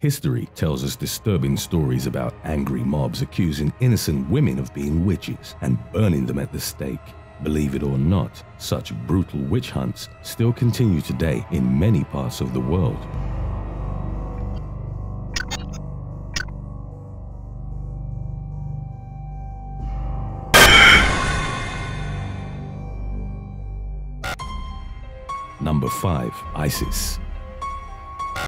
History tells us disturbing stories about angry mobs accusing innocent women of being witches and burning them at the stake. Believe it or not, such brutal witch hunts still continue today in many parts of the world. Number 5. ISIS.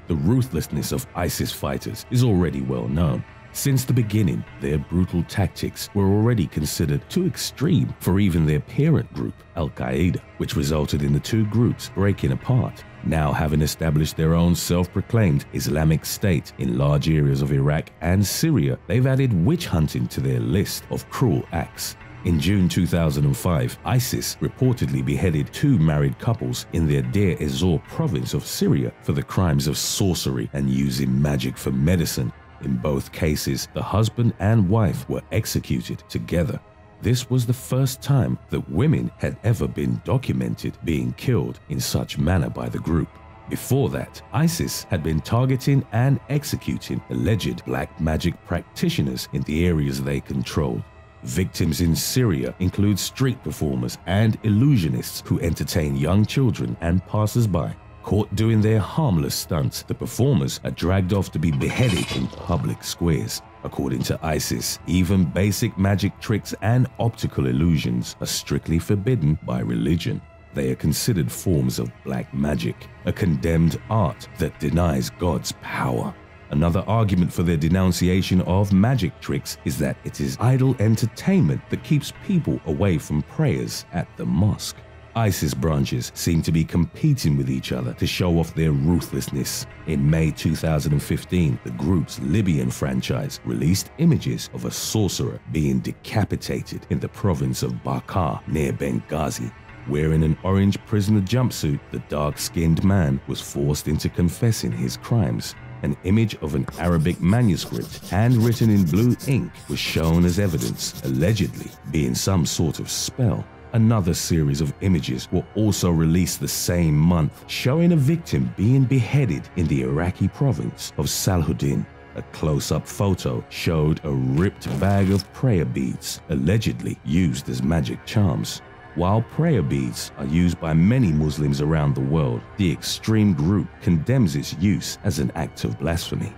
The ruthlessness of ISIS fighters is already well known. Since the beginning, their brutal tactics were already considered too extreme for even their parent group, Al-Qaeda, which resulted in the two groups breaking apart. Now having established their own self-proclaimed Islamic State in large areas of Iraq and Syria, they've added witch hunting to their list of cruel acts. In June 2005, ISIS reportedly beheaded 2 married couples in their Deir ez-Zor province of Syria for the crimes of sorcery and using magic for medicine. In both cases, the husband and wife were executed together. This was the first time that women had ever been documented being killed in such manner by the group. Before that, ISIS had been targeting and executing alleged black magic practitioners in the areas they controlled. Victims in Syria include street performers and illusionists who entertain young children and passers-by. Caught doing their harmless stunts, the performers are dragged off to be beheaded in public squares. According to ISIS, even basic magic tricks and optical illusions are strictly forbidden by religion. They are considered forms of black magic, a condemned art that denies God's power. Another argument for their denunciation of magic tricks is that it is idle entertainment that keeps people away from prayers at the mosque. ISIS branches seem to be competing with each other to show off their ruthlessness. In May 2015, the group's Libyan franchise released images of a sorcerer being decapitated in the province of Barqa near Benghazi. Wearing an orange prisoner jumpsuit, the dark-skinned man was forced into confessing his crimes. An image of an Arabic manuscript, handwritten in blue ink, was shown as evidence, allegedly being some sort of spell. Another series of images were also released the same month, showing a victim being beheaded in the Iraqi province of Salahuddin. A close-up photo showed a ripped bag of prayer beads, allegedly used as magic charms. While prayer beads are used by many Muslims around the world, the extreme group condemns its use as an act of blasphemy.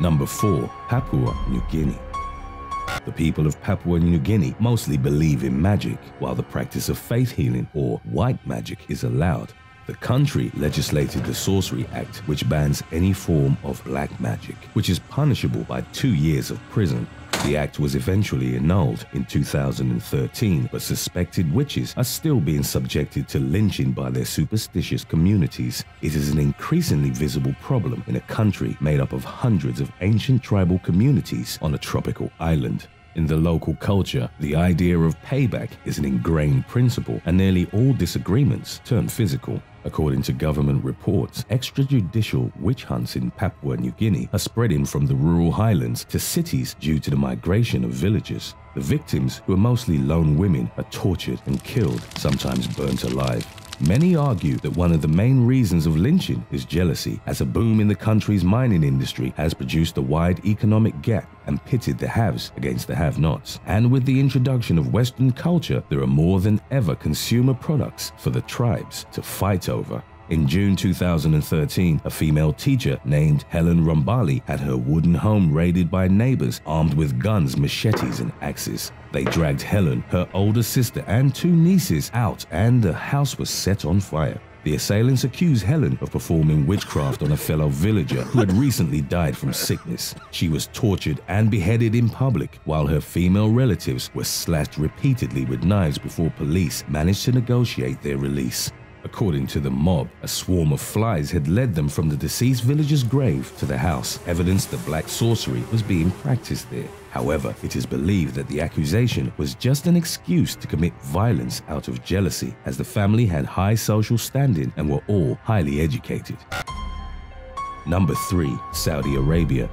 Number 4. Papua New Guinea. The people of Papua New Guinea mostly believe in magic, while the practice of faith healing or white magic is allowed. The country legislated the Sorcery Act, which bans any form of black magic, which is punishable by 2 years of prison. The act was eventually annulled in 2013, but suspected witches are still being subjected to lynching by their superstitious communities. It is an increasingly visible problem in a country made up of hundreds of ancient tribal communities on a tropical island. In the local culture, the idea of payback is an ingrained principle, and nearly all disagreements turn physical. According to government reports, extrajudicial witch hunts in Papua New Guinea are spreading from the rural highlands to cities due to the migration of villagers. The victims, who are mostly lone women, are tortured and killed, sometimes burnt alive. Many argue that one of the main reasons of lynching is jealousy, as a boom in the country's mining industry has produced a wide economic gap and pitted the haves against the have-nots. And with the introduction of Western culture, there are more than ever consumer products for the tribes to fight over. In June 2013, a female teacher named Helen Rumbali had her wooden home raided by neighbors armed with guns, machetes, and axes. They dragged Helen, her older sister, and 2 nieces out, and the house was set on fire. The assailants accused Helen of performing witchcraft on a fellow villager who had recently died from sickness. She was tortured and beheaded in public, while her female relatives were slashed repeatedly with knives before police managed to negotiate their release. According to the mob, a swarm of flies had led them from the deceased villager's grave to the house, evidence that black sorcery was being practiced there. However, it is believed that the accusation was just an excuse to commit violence out of jealousy, as the family had high social standing and were all highly educated. Number 3. Saudi Arabia.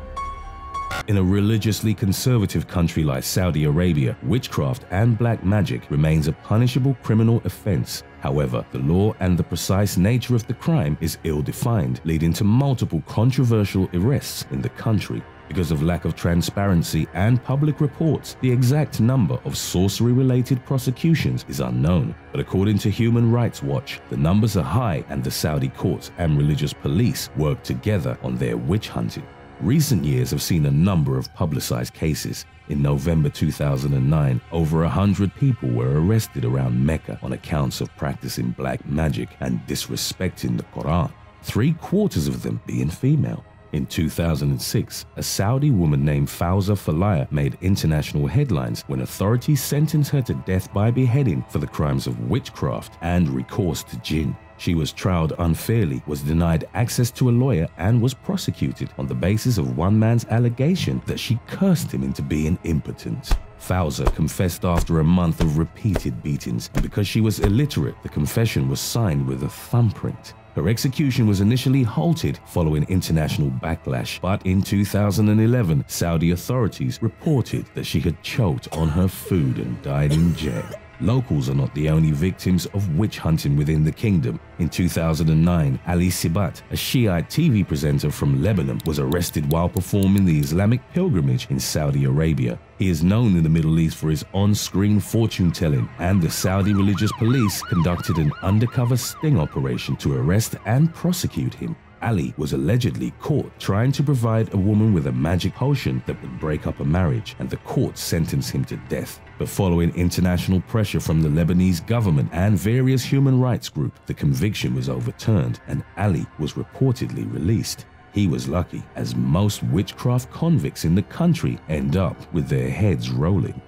In a religiously conservative country like Saudi Arabia, witchcraft and black magic remains a punishable criminal offense. However, the law and the precise nature of the crime is ill-defined, leading to multiple controversial arrests in the country. Because of lack of transparency and public reports, the exact number of sorcery-related prosecutions is unknown. But according to Human Rights Watch, the numbers are high and the Saudi courts and religious police work together on their witch hunting. Recent years have seen a number of publicized cases. In November 2009, over 100 people were arrested around Mecca on accounts of practicing black magic and disrespecting the Quran, 3/4 of them being female. In 2006, a Saudi woman named Fawza Falaya made international headlines when authorities sentenced her to death by beheading for the crimes of witchcraft and recourse to jinn. She was trialed unfairly, was denied access to a lawyer, and was prosecuted on the basis of one man's allegation that she cursed him into being impotent. Fawza confessed after a month of repeated beatings, and because she was illiterate, the confession was signed with a thumbprint. Her execution was initially halted following international backlash, but in 2011, Saudi authorities reported that she had choked on her food and died in jail. Locals are not the only victims of witch hunting within the kingdom. In 2009, Ali Sibat, a Shiite TV presenter from Lebanon, was arrested while performing the Islamic pilgrimage in Saudi Arabia. He is known in the Middle East for his on-screen fortune-telling, and the Saudi religious police conducted an undercover sting operation to arrest and prosecute him. Ali was allegedly caught trying to provide a woman with a magic potion that would break up a marriage, and the court sentenced him to death. But following international pressure from the Lebanese government and various human rights groups, the conviction was overturned and Ali was reportedly released. He was lucky, as most witchcraft convicts in the country end up with their heads rolling.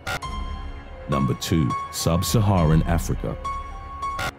Number 2. Sub-Saharan Africa.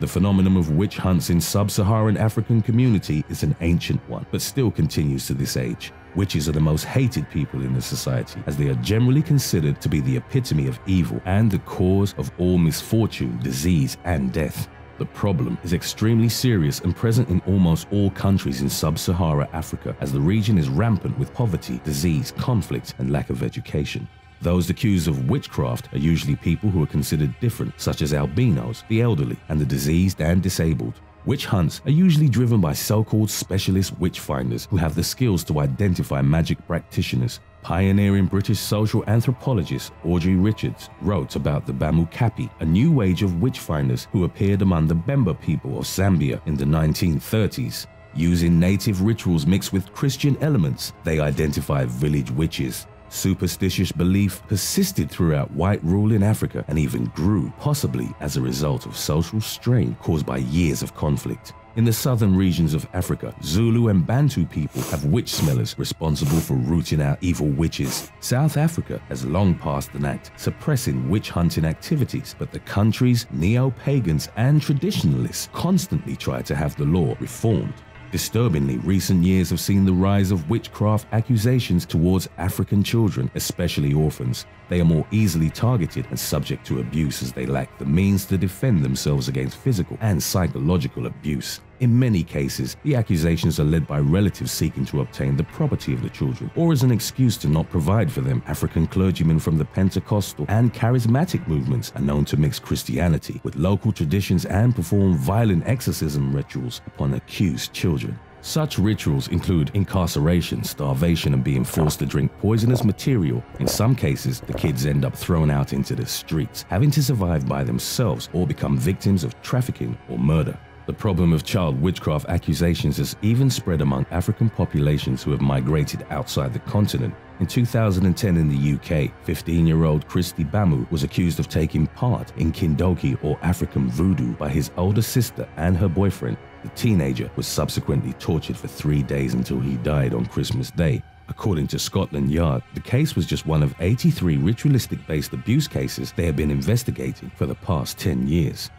The phenomenon of witch hunts in sub-Saharan African community is an ancient one, but still continues to this age. Witches are the most hated people in the society, as they are generally considered to be the epitome of evil and the cause of all misfortune, disease, and death. The problem is extremely serious and present in almost all countries in sub-Saharan Africa, as the region is rampant with poverty, disease, conflict, and lack of education. Those accused of witchcraft are usually people who are considered different, such as albinos, the elderly, and the diseased and disabled. Witch hunts are usually driven by so-called specialist witch finders who have the skills to identify magic practitioners. Pioneering British social anthropologist Audrey Richards wrote about the Bamukapi, a new age of witch finders who appeared among the Bemba people of Zambia in the 1930s. Using native rituals mixed with Christian elements, they identified village witches. Superstitious belief persisted throughout white rule in Africa and even grew, possibly as a result of social strain caused by years of conflict. In the southern regions of Africa, Zulu and Bantu people have witch smellers responsible for rooting out evil witches. South Africa has long passed an act suppressing witch hunting activities, but the country's neo-pagans and traditionalists constantly try to have the law reformed. Disturbingly, recent years have seen the rise of witchcraft accusations towards African children, especially orphans. They are more easily targeted and subject to abuse as they lack the means to defend themselves against physical and psychological abuse. In many cases, the accusations are led by relatives seeking to obtain the property of the children, or as an excuse to not provide for them. African clergymen from the Pentecostal and charismatic movements are known to mix Christianity with local traditions and perform violent exorcism rituals upon accused children. Such rituals include incarceration, starvation, and being forced to drink poisonous material. In some cases, the kids end up thrown out into the streets, having to survive by themselves or become victims of trafficking or murder. The problem of child witchcraft accusations has even spread among African populations who have migrated outside the continent. In 2010 in the UK, 15-year-old Christy Bamu was accused of taking part in Kindoki or African voodoo by his older sister and her boyfriend. The teenager was subsequently tortured for 3 days until he died on Christmas Day. According to Scotland Yard, the case was just one of 83 ritualistic-based abuse cases they have been investigating for the past 10 years.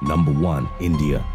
Number 1. India.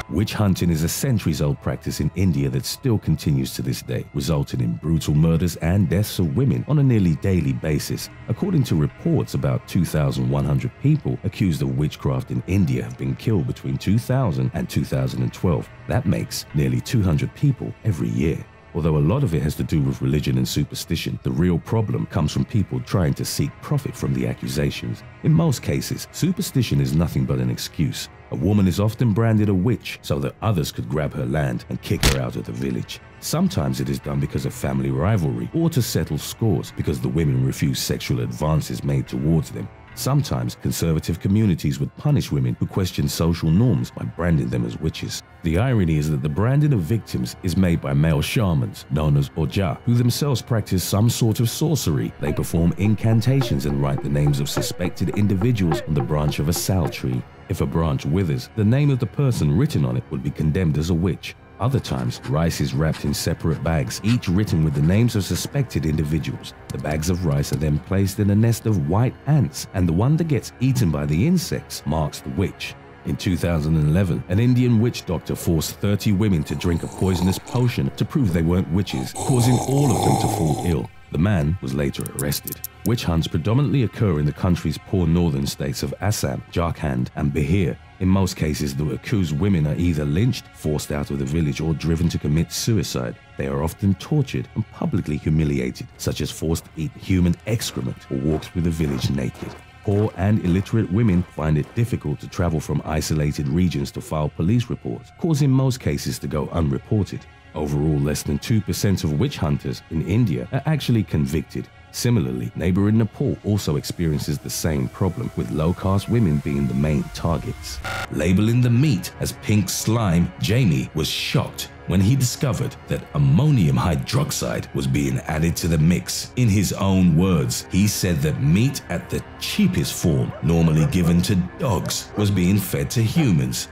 Witch hunting is a centuries-old practice in India that still continues to this day, resulting in brutal murders and deaths of women on a nearly daily basis. According to reports, about 2,100 people accused of witchcraft in India have been killed between 2000 and 2012. That makes nearly 200 people every year. Although a lot of it has to do with religion and superstition, the real problem comes from people trying to seek profit from the accusations. In most cases, superstition is nothing but an excuse. A woman is often branded a witch so that others could grab her land and kick her out of the village. Sometimes it is done because of family rivalry or to settle scores because the women refuse sexual advances made towards them. Sometimes conservative communities would punish women who question social norms by branding them as witches. The irony is that the branding of victims is made by male shamans, known as Oja, who themselves practice some sort of sorcery. They perform incantations and write the names of suspected individuals on the branch of a sal tree. If a branch withers, the name of the person written on it would be condemned as a witch. Other times, rice is wrapped in separate bags, each written with the names of suspected individuals. The bags of rice are then placed in a nest of white ants, and the one that gets eaten by the insects marks the witch. In 2011, an Indian witch doctor forced 30 women to drink a poisonous potion to prove they weren't witches, causing all of them to fall ill. The man was later arrested. Witch hunts predominantly occur in the country's poor northern states of Assam, Jharkhand, and Bihar. In most cases, the accused women are either lynched, forced out of the village, or driven to commit suicide. They are often tortured and publicly humiliated, such as forced to eat human excrement or walk through the village naked. Poor and illiterate women find it difficult to travel from isolated regions to file police reports, causing most cases to go unreported. Overall, less than 2% of witch hunters in India are actually convicted. Similarly, neighboring Nepal also experiences the same problem, with low-caste women being the main targets. Labeling the meat as pink slime, Jamie was shocked when he discovered that ammonium hydroxide was being added to the mix. In his own words, he said that meat at the cheapest form, normally given to dogs, was being fed to humans.